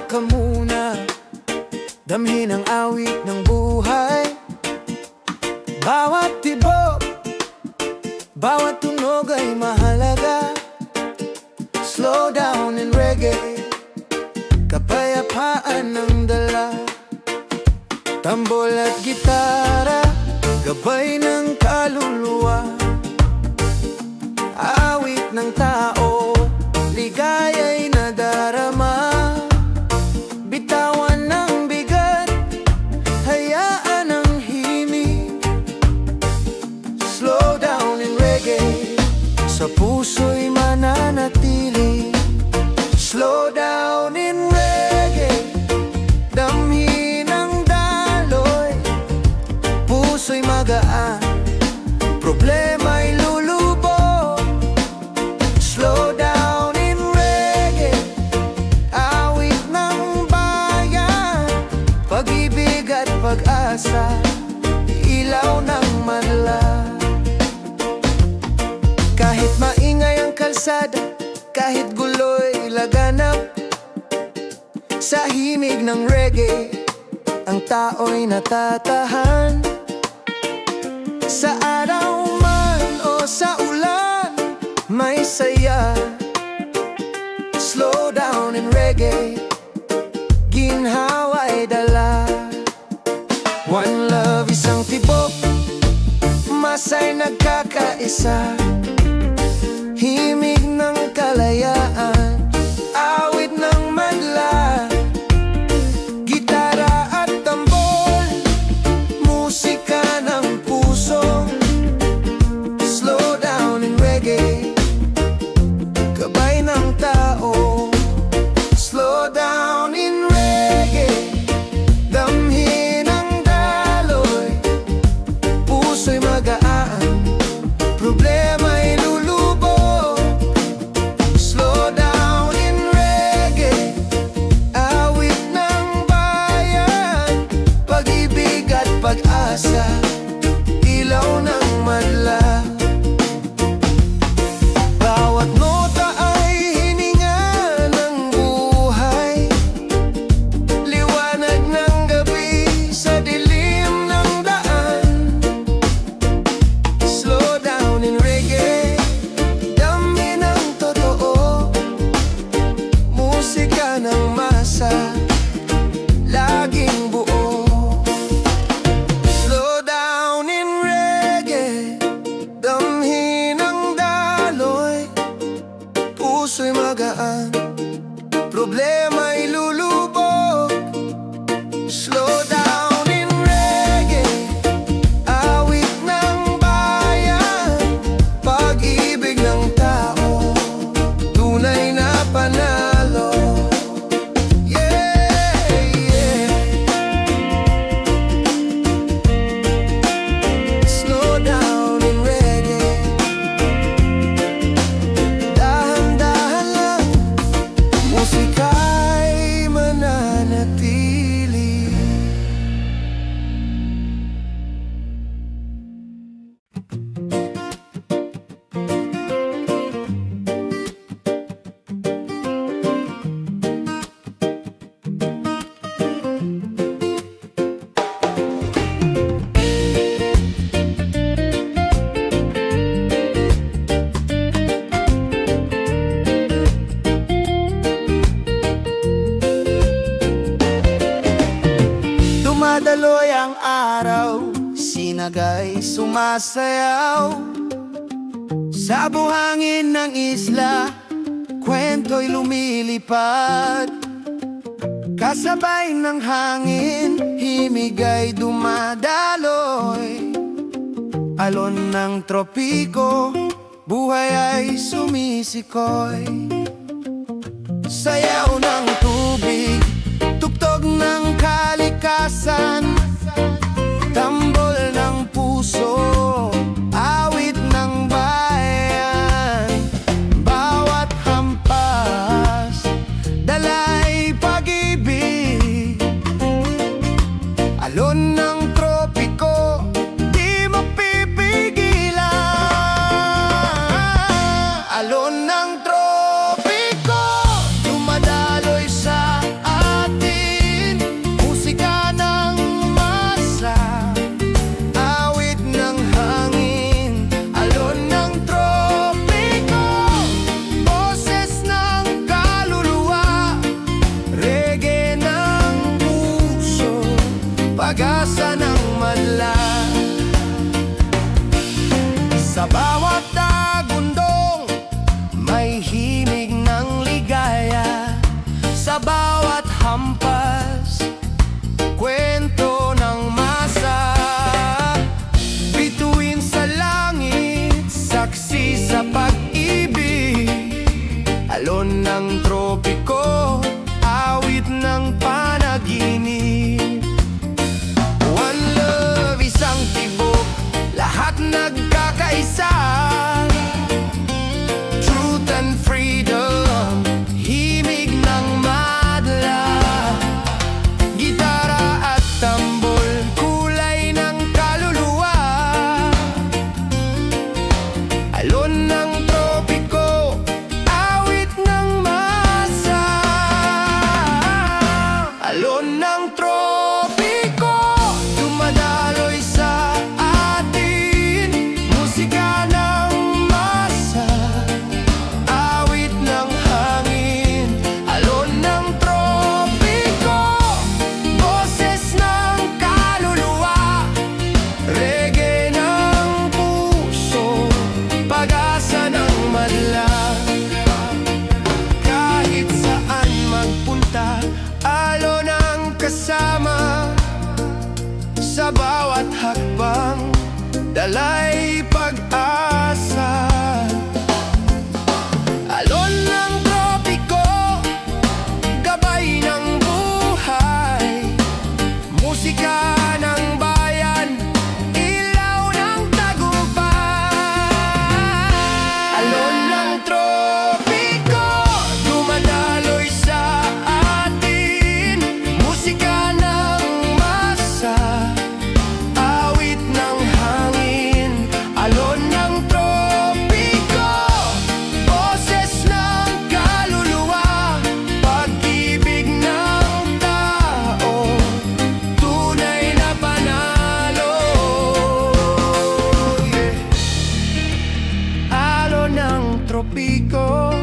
ka muna, damhin ang awit ng buhay. Bawat tibok, bawat tunog ay mahalaga. Slow down in reggae, kapayapaan ng dala. Tambol at gitara, gabay ng kaluluwa. Awit ng tao, ligaya'y nadarama. Bitawan ng bigat, hayaan ang himig. Slow down in reggae, sa puso'y mananatili. Slow down in reggae, damhin ang daloy. Puso'y magaan, problema'y lulubog. Slow down in reggae, awit ng bayan. Pag-ibig at pag-asa, ilaw ng madla. Kahit maingay ang kalsada, kahit gulo'y laganap, sa himig ng reggae, ang tao'y natatahan. Sa araw man o sa ulan, may saya. Slow down in reggae, ginhawa'y dala. One love, isang tibok, masa'y nagkakaisa. Himig ng kalayaan, awit ng madla. Gitara at tambol, musika ng puso. Slow down in reggae, gabay ng tao. Slow down in reggae, damhin ang daloy. Puso'y magaan, problema'y lulubog. Slow down in reggae, awit ng bayan. Pag-ibig at pag-asa, ilaw ng madla. Bawat nota ay hininga ng buhay. Liwanag ng gabi sa dilim ng daan. Slow down in reggae, damhin ang totoo. Musika ng masa, laging buo. Slow down in reggae, damhin ang daloy. Puso'y magaan, problema'y lulubog. Slow down in reggae, awit ng bayan. Pag-ibig ng tao, tunay na panalo. Yeah, yeah. Slow down in reggae, dahan-dahan lang, musika'y mananatili. Dumadaloy ang araw, sinagay sumasayaw. Sa buhangin ng isla, kwento'y lumilipad. Kasabay ng hangin, himig ay dumadaloy. Alon ng tropiko, buhay ay sumisikoy. Sayaw ng tubig, tugtog ng kalikasan. Tambol ng puso, awit ng bayan. Bawat hampas, dala'y pag-ibig. Alon ng tropiko, di mapipigilan. Alon ng tropiko, dumadaloy Alon ng tropiko, awit ng masa. Alon ng tropiko, dumadaloy sa atin. Musika ng masa, awit ng hangin. Alon ng tropiko, boses ng kaluluwa. Reggae ng puso, pag-asa ng madla. Kahit saan magpunta, alon ang kasama. Sa bawat hakbang, dalay pag-asa. Alon ng tropiko, gabay ng buhay. Musika ng bayan, ilaw ng tagumpay. Alon ng tropiko, dumadaloy sa atin. Musika ng masa, awit ng hangin. Alon ng tropiko, boses ng kaluluwa. Pag-ibig ng tao, tunay na panalo. Alon ng tropiko,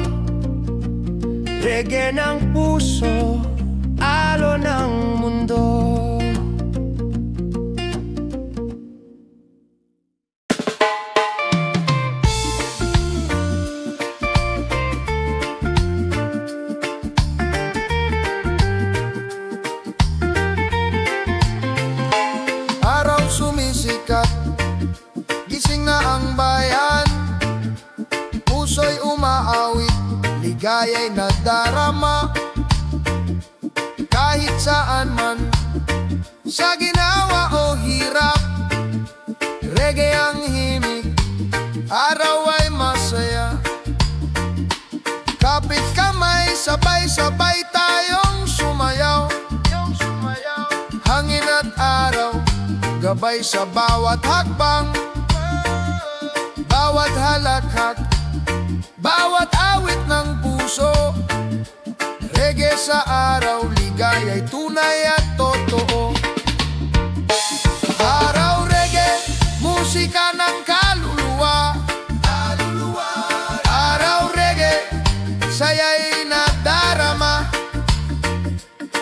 reggae ng puso, alon ng mundo. Araw sumisikat, gising na ang bayan. Puso'y umaawit, ligaya'y nadarama. Kahit saan man, sa ginawa o hirap, reggae ang himig, araw ay masaya. Kapit kamay, sabay-sabay tayong sumayaw. Hangin at araw, gabay sa bawat hakbang. Bawat halakhak, bawat awit ng puso. Reggae sa araw, ligaya'y tunay at totoo. Araw reggae, musika ng kaluluwa. Araw reggae, saya'y nadarama.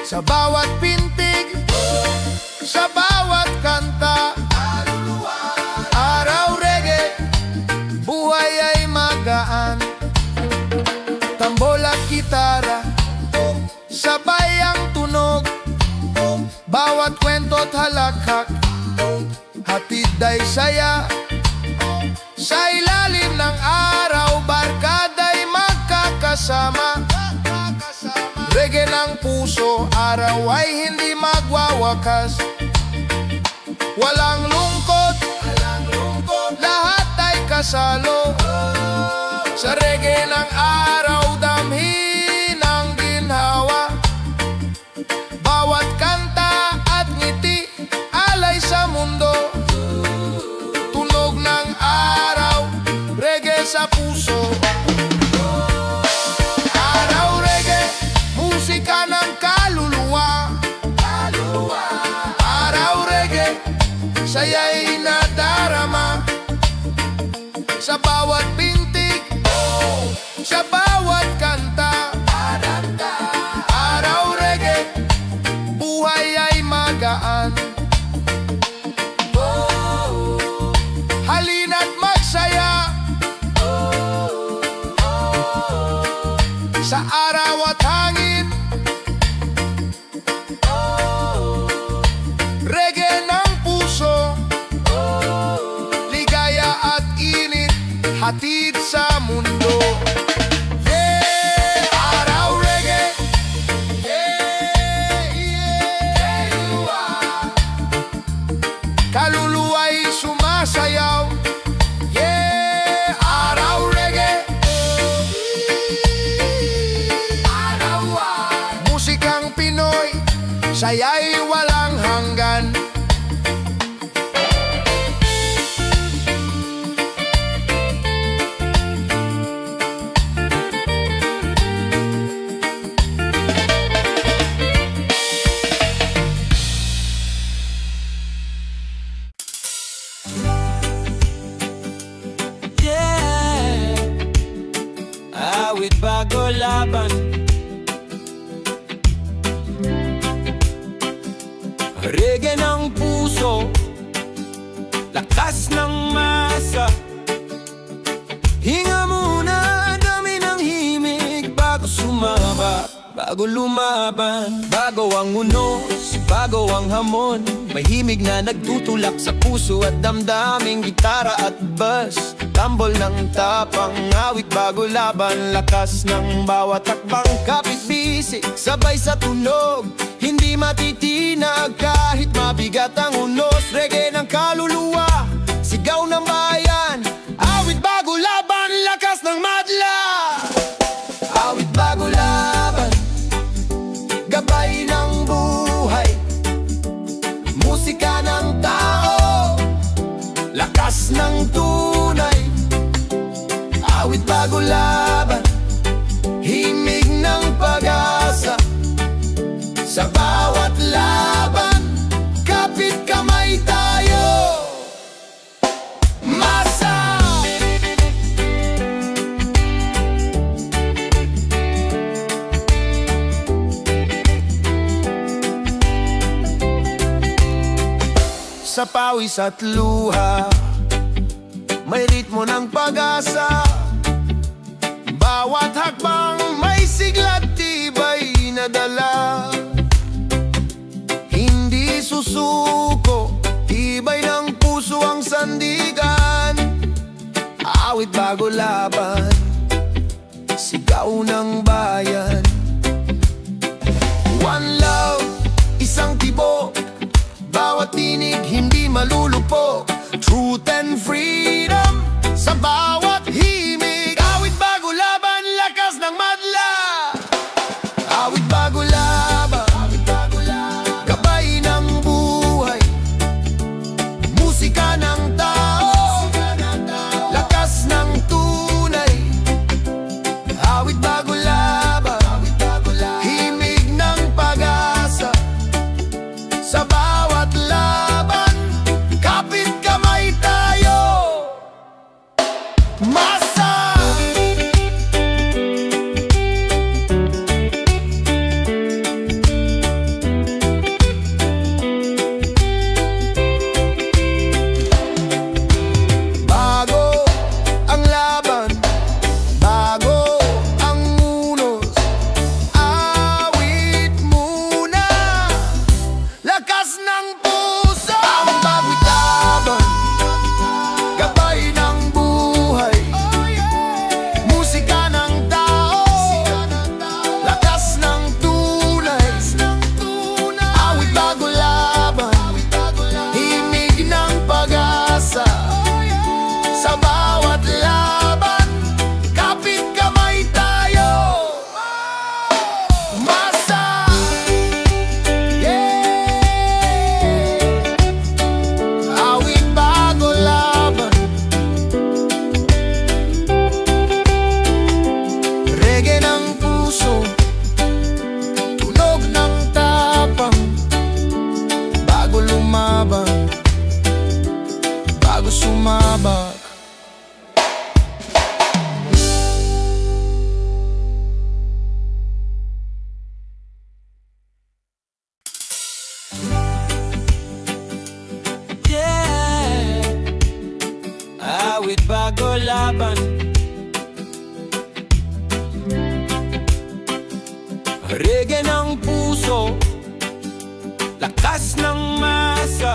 Sa bawat pintig, sa bawat kanta. Araw reggae, buhay ay magaan. Tambol at gitara, sabay ang tunog. Bawat kwento't halakhak, hatid ay saya. Sa ilalim ng araw, barkada'y magkakasama. Reggae ng puso, araw ay hindi magwawakas. Walang lungkot, lahat ay kasalo. Sa reggae ng araw, damhin ang ginhawa. Bawat kanta at ngiti, alay sa mundo. Tunog ng araw, reggae sa puso. Araw reggae, musika ng kaluluwa. Araw reggae, saya'y nadarama. Sa bawat pintig, sa bawat kanta. Araw reggae, buhay ay magaan. Halina't magsaya. Sa araw at hangin, reggae ng puso. Ligaya at init, hatid sa mundo. Yeah, araw reggae. Yeah, yeah. Kaluluwa'y sumasayaw. Yeah, araw reggae. Musikang Pinoy, saya'y walang hanggan. awit bago laban. Reggae ng puso, lakas ng masa. Hinga muna, dami ng himig bago sumaba, bago lumaban. Bago ang unos, bago ang hamon, may himig na nagtutulak sa puso at damdaming gitara at bass. Tambol ng tapang, awit bago laban. Lakas ng bawat takbang, kapit bisig, sabay sa tunog. Hindi matitinag kahit mabigat ang unos. Reggae ng kaluluwa, sigaw ng bayan. Awit bago laban, lakas ng madla. Awit bago laban, gabay ng buhay, musika ng tao, lakas ng tunay. Awit bago laban, himig ng pag-asa. Sa bawat laban, kapit kamay tayo. Masa! Sa pawis at luha, may ritmo ng pag-asa. Bawat hakbang may sigla, tibay na dala. Hindi susuko, tibay ng puso ang sandigan. Awit bago laban, sigaw ng bayan. One love, isang tibo, bawat tinig hindi malulupo. Truth and freedom sa bawat himig. Awit bago laban, lakas ng madla. Awit bago laban, gabay ng buhay, musika ng tao, lakas ng tunay. Awit bago laban, himig ng pag-asa. Sa bawat laban, kapit kamay tayo. Masa! Bago ang laban, bago ang unos, awit muna, lakas ng puso. Ang bago'y laban, gabay ng buhay, musika ng tao, lakas ng tunay. Awit bago laban, himig ng pag-asa. Sa bawat laban, kapit kamay tayo. Masa! Awit bago laban, reggae ng puso, tunog ng tapang. Bago lumaban, bago sumabak. Yeah, awit bago laban, reggae ng puso, lakas ng masa.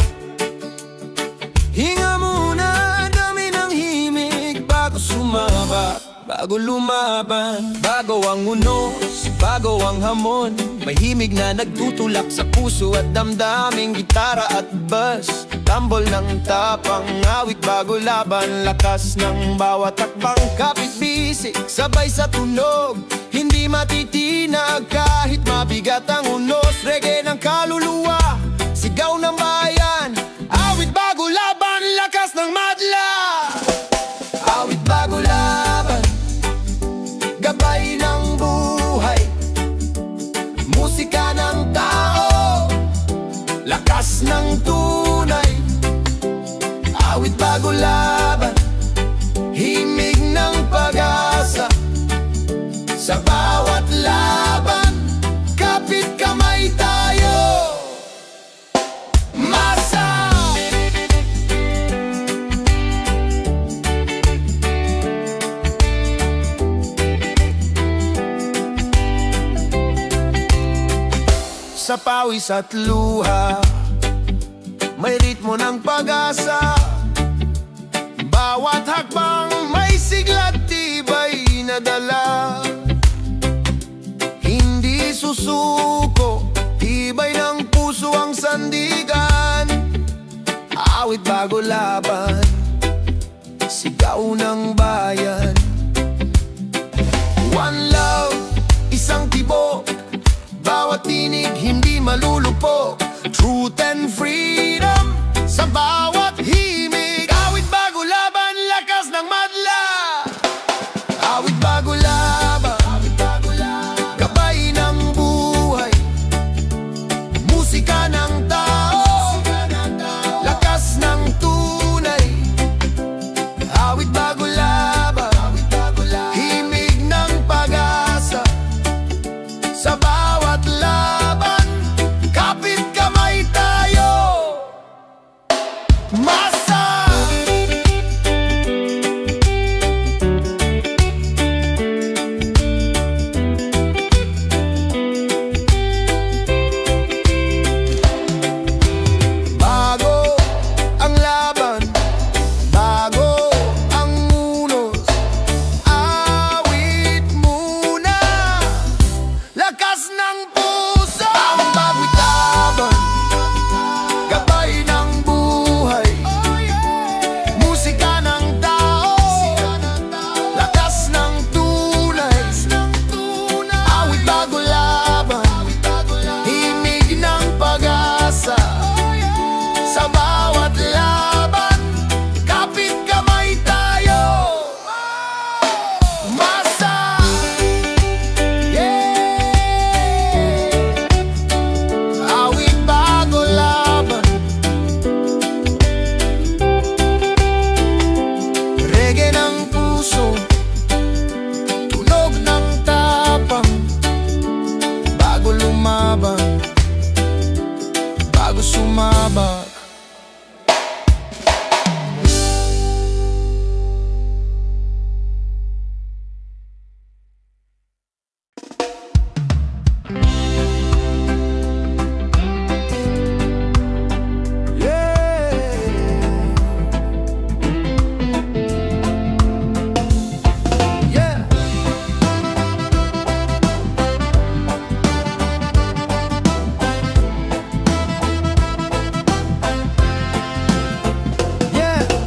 Hinga muna, dami ng himig bago sumaba, bago lumaban. Bago ang unos, bago ang hamon, may himig na nagtutulak sa puso at damdaming gitara at bass. Tambol ng tapang, awit bago laban. Lakas ng bawat takbang, kapit bisig, sabay sa tunog. Hindi matitinag kahit mabigat ang unos. Reggae ng kaluluwa, sigaw ng bayan. Awit bago laban, lakas ng madla. Awit bago laban, gabay ng buhay, musika ng tao, lakas ng tunay. Awit bago laban, himig ng pag-asa. sa pawis at luha. May ritmo ng pag-asa, bawat hakbang may sigla at tibay na dala. Hindi susuko, tibay ng puso ang sandigan. Awit bago laban, sigaw ng bayan. One love, isang tibok, bawat tinig hindi malulupok. Truth and freedom sa bawat himig. Awit bago laban, lakas ng madla. Awit bago laban, gabay ng buhay, musika ng tao, lakas ng tunay. Awit bago laban, himig ng pag-asa sa bawat laban. Kapit kamay tayo, masa. Bago ang laban, bago ang unos, awit muna, lakas ng puso. Ang bago't laban, gabay ng buhay, musika ng tao, lakas ng tunay. Awit bago laban, himig ng pag-asa sa bawat laban. Kapit kamay tayo, masa. Awit bago laban, reggae ng puso, tunog ng tapang. Bago lumaban, bago sumabak.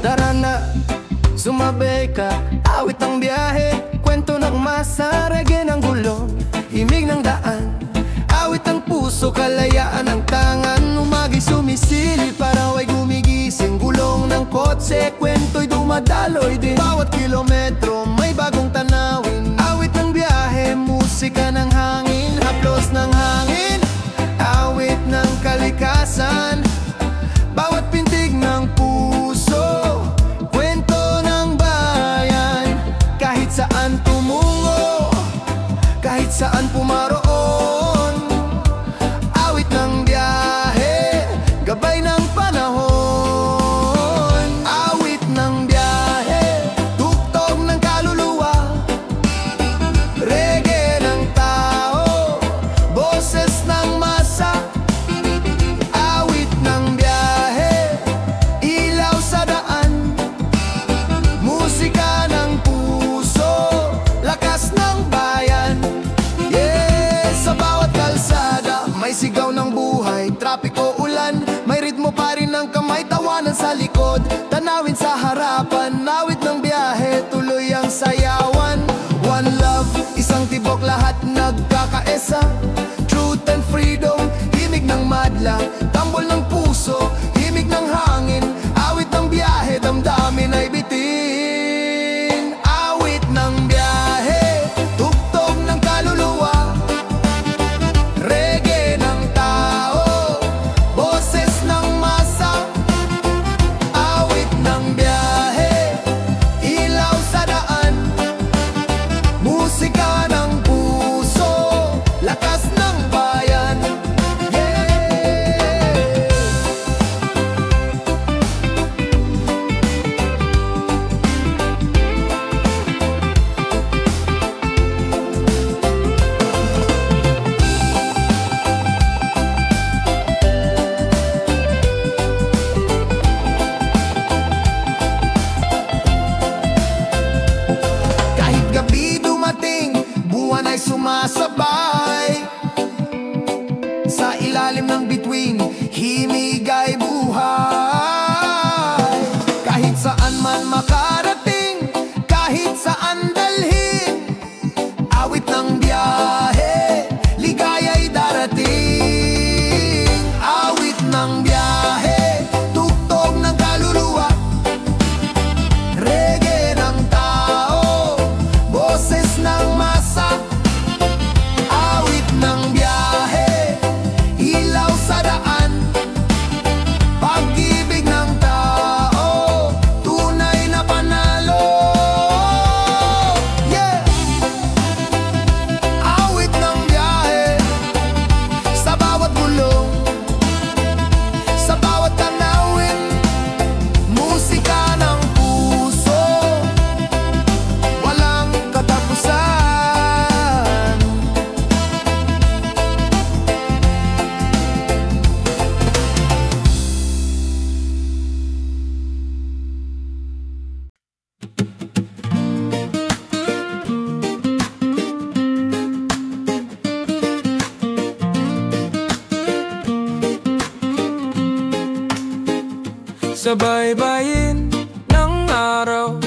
Tara na, sumabay ka, awit ng biyahe, kwento ng masa, reggae ng gulong, himig ng daan, awit ng puso, kalayaan ng tangan. Umagay sumisilip, paraw ay gumigising, gulong ng kotse, kwento'y dumadaloy din. Bawat kilometro may bagong tanawin, awit ng biyahe, musika ng hangin, haplos ng hangin, awit ng kalikasan. Bawat pintig ng puso, kwento ng bayan. Kahit saan tumungo, kahit saan pumaroon, awit ng biyahe, gabay ng panahon. Awit ng biyahe, tugtog ng kaluluwa, reggae ng tao, boses ng masa. Awit ng biyahe, ilaw sa daan, musika ng puso, lakas ng bayan. Sa bawat kalsada may sigaw ng buhay, trapiko, ulan, may ritmo pa rin ng kamay, tawanan sa likod, tanawin sa harapan. Awit ng biyahe, tuloy ang sayawan. One love, isang tibok, lahat nagkakaesa. Truth and freedom, himig ng madla, tambol ng puso, himig ng hangin. Awit ng biyahe, damdamin ay bitin. Awit ng biyahe, tugtog ng kaluluwa, reggae ng tao, boses ng masa. Awit ng biyahe, sumasabay sa ilalim ng bituin, himig ay buhay. Kahit saan man makarating, kahit saan dalhin, awit ng biyahe, ligaya'y darating. Awit ng biyahe, tugtog ng kaluluwa, reggae ng tao, boses ng masa. Awit ng biyahe, ilaw sa daan, pag-ibig ng tao, tunay na panalo. Yeah! Awit ng biyahe, sa bawat bulong, sa bawat tanawin, musika ng puso, walang katapusan. Sa baybayin ng araw,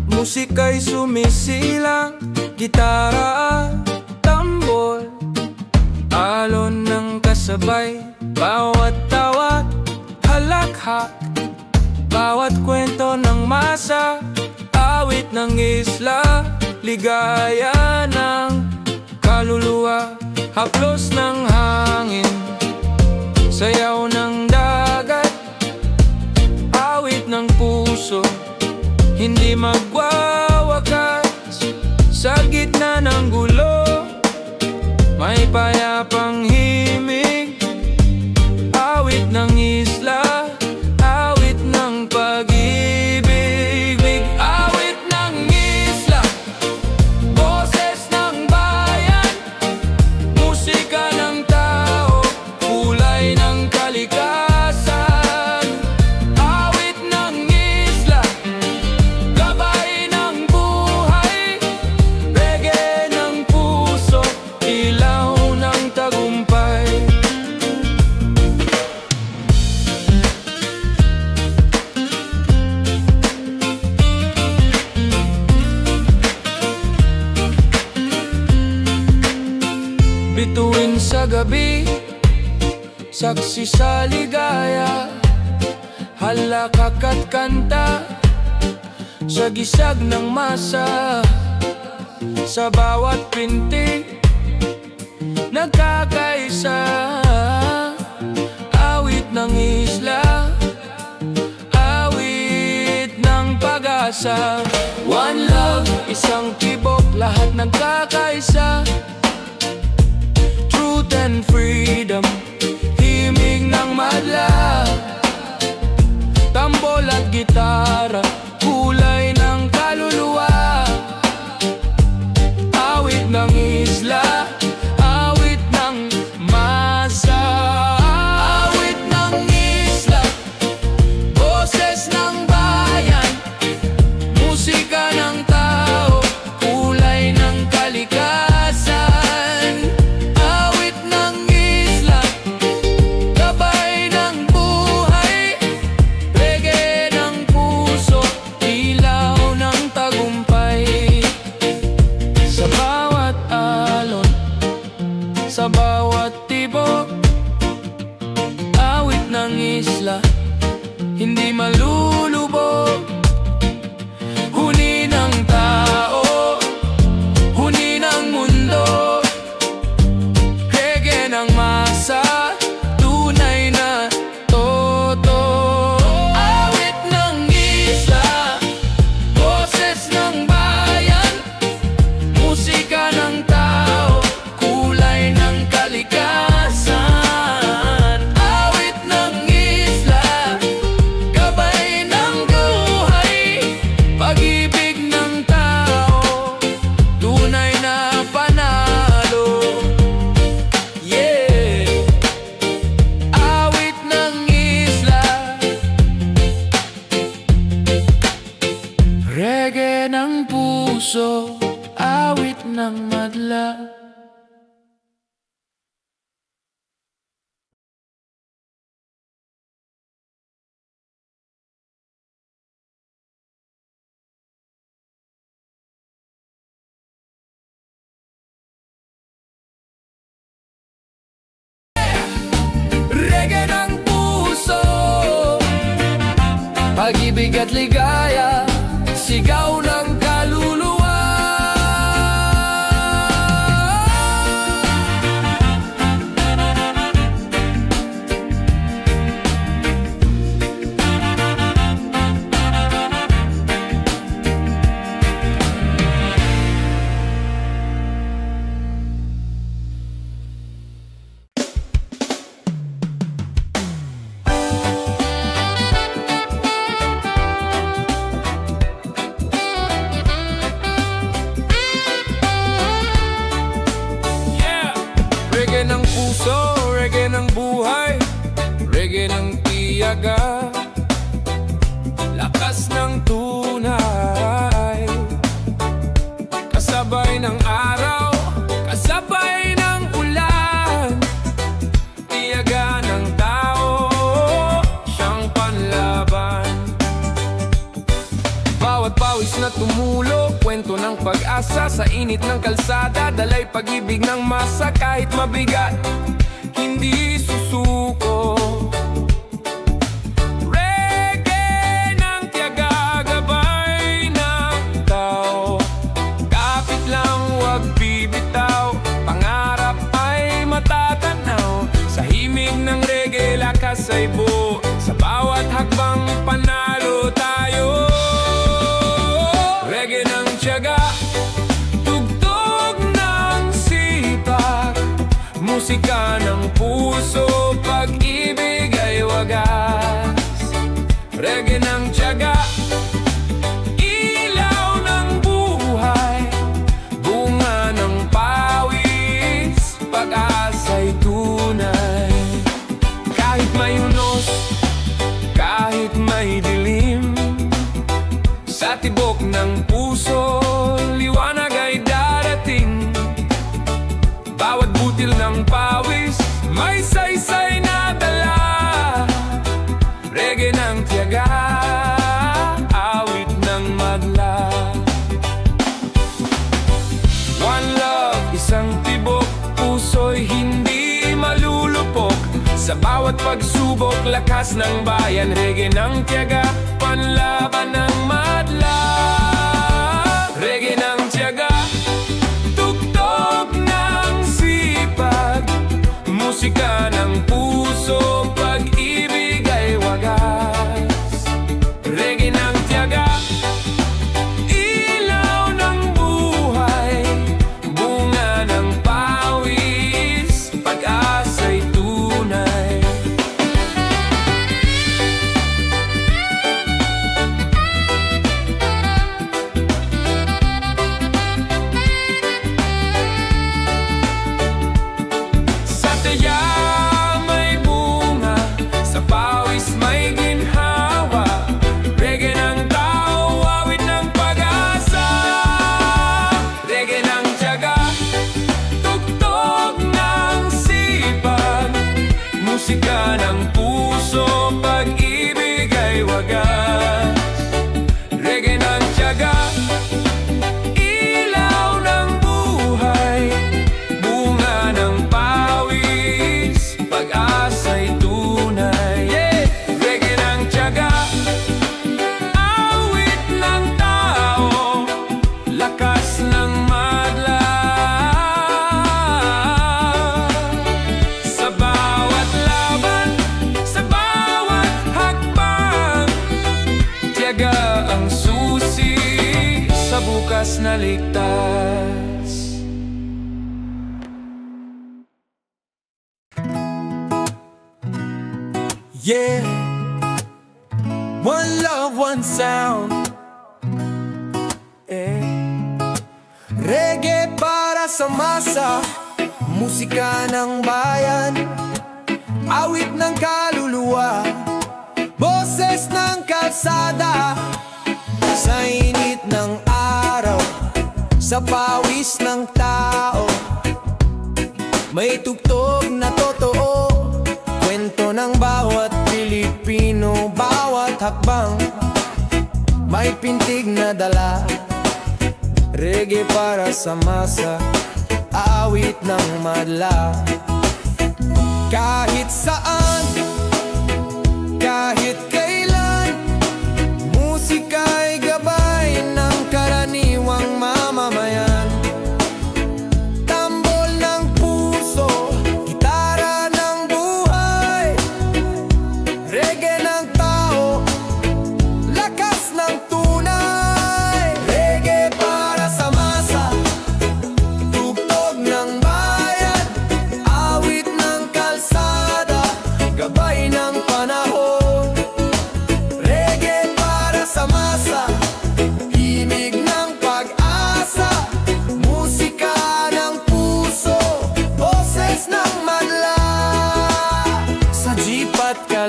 musika'y sumisilang, gitara at tambol, alon ng kasabay, bawat tawat, halakhak, bawat kwento ng masa, awit ng isla, ligaya ng kaluluwa, haplos ng hangin, sayaw ng dagat, awit ng puso, hindi magwawakas. Sa gitna ng gulo, may payapang himig, awit ng isla, awit ng pag-ibig. Awit ng isla, boses ng bayan, musika ng tao, kulay ng kalikasan. Bituin sa gabi, saksi sa ligaya, halakak at kanta, sa gisag ng masa, sa bawat pintig, nagkakaisa, awit ng isla, awit ng pag-asa. One love, isang tibok, lahat nagkakaisa, truth and freedom, himig ng madla, tambol at gitara, kulay ng kaluluwa, awit ng isla, awit ng masa. Awit ng isla, boses ng bayan, musika ng tao, kulay ng kalikasan. Awit ng isla, gabay ng buhay, reggae ng puso, ilaw ng tagumpay. Sa bawat alon, sa bawat tibok, awit ng isla, hindi malulubog. Huni ng tao, huni ng mundo, reggae ng masa, tunay na totoo. Awit ng isla, boses ng bayan, musika ng tao, kulay ng kalikasan. Awit ng isla, gabay ng buhay, pag-ibig ng tao, tunay na panalo. Yeah! Awit ng isla, reggae ng puso, awit ng madla. at ligaya, sigaw ng kaluluwa. Reggae ng puso, reggae ng buhay, reggae ng tiyaga, lakas ng tunay. Kasabay ng araw, kasabay ng ulan, tiyaga ng tao, siyang panlaban. Bawat pawis na tumulo, kwento ng pag-asa sa init ng kalsada, dalay pag-ibig ng masa kahit mabigat, hindi susuko. Reggae ng tiyaga, gabay ng tao, kapit lang wag bibitaw, pangarap ay matatanaw. Sa himig ng reggae, lakas ay buo, sa bawat hakbang panalo tayo. Reggae ng tiyaga, tugtog ng sipag, musika ng puso, pag-ibig ay wagas. Reggae ng tiyaga, ilaw ng buhay, bunga ng pawis, pag-asa'y tunay. Kahit may unos, kahit may dilim, sa tibok ng puso, liwanag ay darating. Bawat butil ng pawis, may saysay na dala. Reggae ng tiyaga, awit ng madla. One love, isang tibok, puso'y hindi malulupok. Sa bawat pagsubok, lakas ng bayan, reggae ng tiyaga, panlaban ng madla. Reggae ng tiyaga, tugtog ng sipag, musika ng puso, pag-ibig ay wagas. Reggae ng tiyaga, ilaw ng buhay, bunga ng pawis, pag-asa'y tunay. Sa taya may bunga, sa pawis may ginhawa, reggae ng tao, awit ng pag-asa. Reggae ng tiyaga, tugtog ng sipag, musika ng puso, pag-ibig ay wagas. Reggae ng tiyaga, ilaw ng buhay, bunga ng pawis, pag-asa'y tunay. Reggae ng tiyaga, awit ng tao, lakas ng madla. Sa bawat laban, sa bawat hakbang, tiyaga ang susi sa bukas na ligtas. Yeah, one love, one sound. Reggae para sa masa, musika ng bayan, awit ng kaluluwa, boses ng kalsada. Sa init ng araw, sa pawis ng tao, may tugtog na totoo, kwento ng bawat Pilipino, bawat hakbang, may pintig na dala. Reggae para sa masa, awit ng madla. Kahit saan, kahit kailan,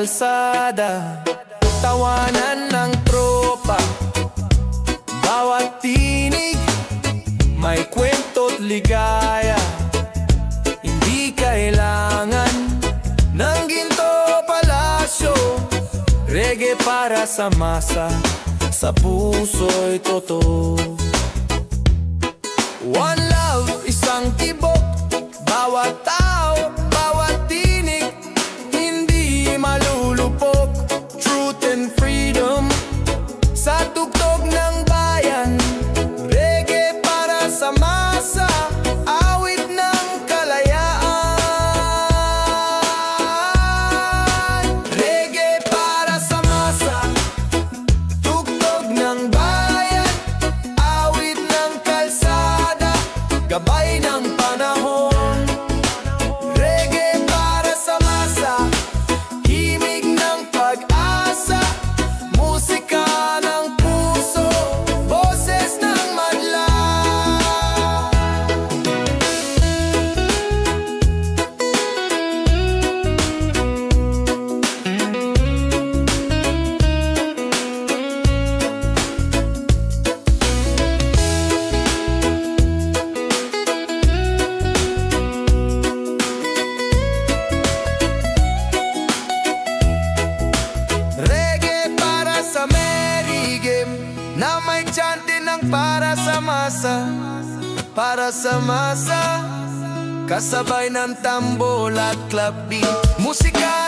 kalsada, tawanan ng tropa. Bawat tinig may kwento't ligaya. Hindi kailangan ng ginto palasyo. Reggae para sa masa, sa puso'y totoo. One love, isang tibok. Bawat tao, bawat tinig, hindi malulupok. Truth and freedom sa tugtog ng bayan. Reggae para sa masa, awit ng kalayaan. Reggae para sa masa, tugtog ng bayan, awit ng kalsada, gabay ng panahon. Reggae para sa masa, himig ng pag-asa, musika ng puso, boses ng madla. Reggae para sa merry game, na may chanting ng para sa masa. Para sa masa, kasabay ng tambol at club beat. Musika